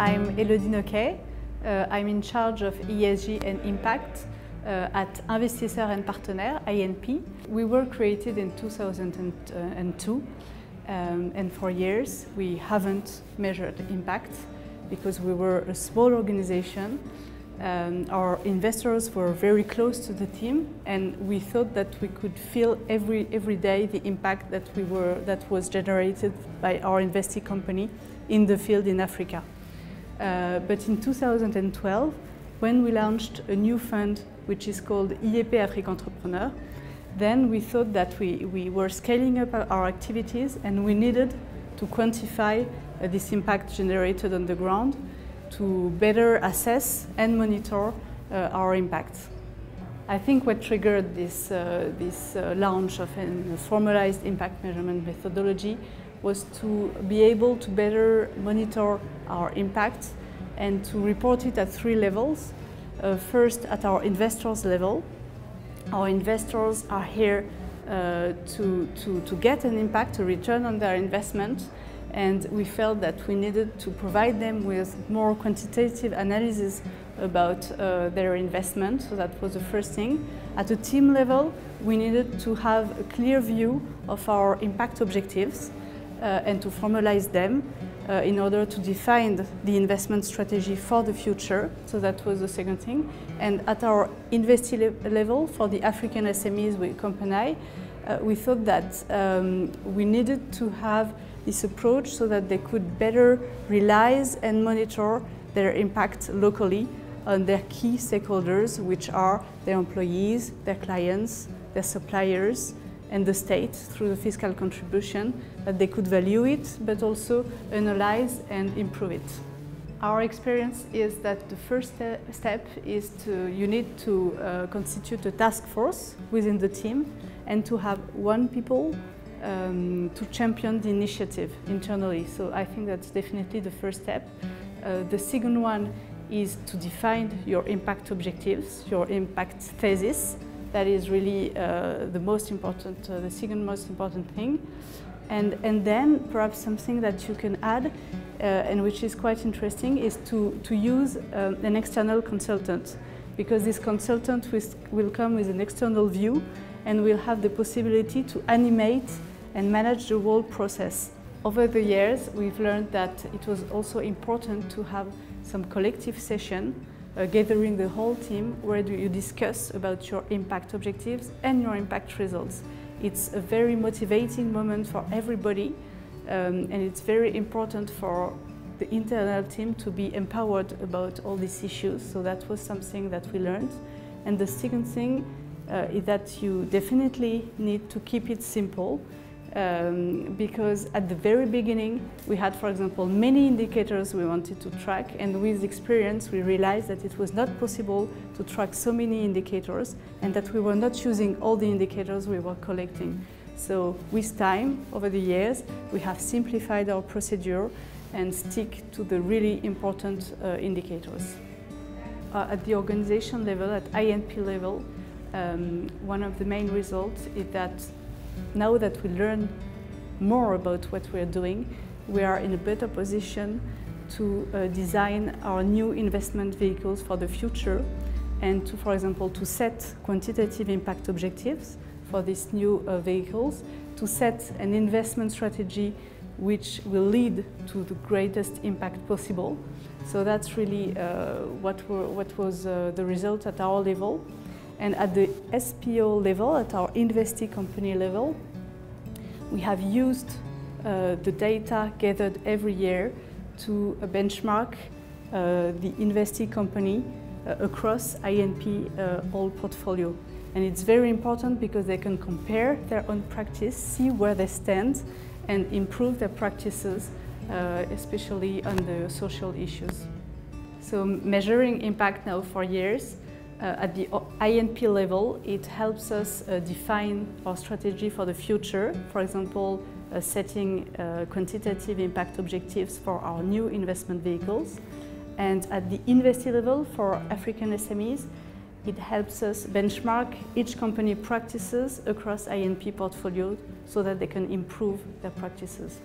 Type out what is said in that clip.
I'm Elodie Nocquet. I'm in charge of ESG and impact at Investisseurs and Partenaires, INP. We were created in 2002 and for years we haven't measured impact because we were a small organization. Our investors were very close to the team and we thought that we could feel every day the impact that was generated by our investee company in the field in Africa. But in 2012, when we launched a new fund which is called IEP Afrique Entrepreneur, then we thought that we were scaling up our activities and we needed to quantify this impact generated on the ground to better assess and monitor our impact. I think what triggered this launch of a formalized impact measurement methodology was to be able to better monitor our impact and to report it at three levels. First, at our investors level. Our investors are here to get an impact, a return on their investment, and we felt that we needed to provide them with more quantitative analysis about their investment, so that was the first thing. At a team level, we needed to have a clear view of our impact objectives and to formalize them in order to define the investment strategy for the future, so that was the second thing. And at our investee level, for the African SMEs we accompany, we thought that we needed to have this approach so that they could better realize and monitor their impact locally on their key stakeholders, which are their employees, their clients, their suppliers, and the state through the fiscal contribution, that they could value it, but also analyze and improve it. Our experience is that the first step is you need to constitute a task force within the team and to have one people to champion the initiative internally. So I think that's definitely the first step. The second one is to define your impact objectives, your impact thesis. That is really the most important, the second most important thing. And then perhaps something that you can add and which is quite interesting is to use an external consultant, because this consultant will come with an external view and will have the possibility to animate and manage the whole process. Over the years, we've learned that it was also important to have some collective session gathering the whole team where you discuss about your impact objectives and your impact results. It's a very motivating moment for everybody and it's very important for the internal team to be empowered about all these issues. So that was something that we learned. And the second thing is that you definitely need to keep it simple. Because at the very beginning we had, for example, many indicators we wanted to track, and with experience we realized that it was not possible to track so many indicators and that we were not using all the indicators we were collecting. So with time, over the years, we have simplified our procedure and stick to the really important indicators. At the organization level, at INP level, one of the main results is that now that we learn more about what we are doing, we are in a better position to design our new investment vehicles for the future and to, for example, to set quantitative impact objectives for these new vehicles, to set an investment strategy which will lead to the greatest impact possible. So that's really what was the result at our level. And at the SPO level, at our investee company level, we have used the data gathered every year to benchmark the investee company across INP whole portfolio. And it's very important because they can compare their own practice, see where they stand, and improve their practices, especially on the social issues. So measuring impact now for years, at the INP level, it helps us define our strategy for the future. For example, setting quantitative impact objectives for our new investment vehicles. And at the investee level, for African SMEs, it helps us benchmark each company practices across INP portfolios so that they can improve their practices.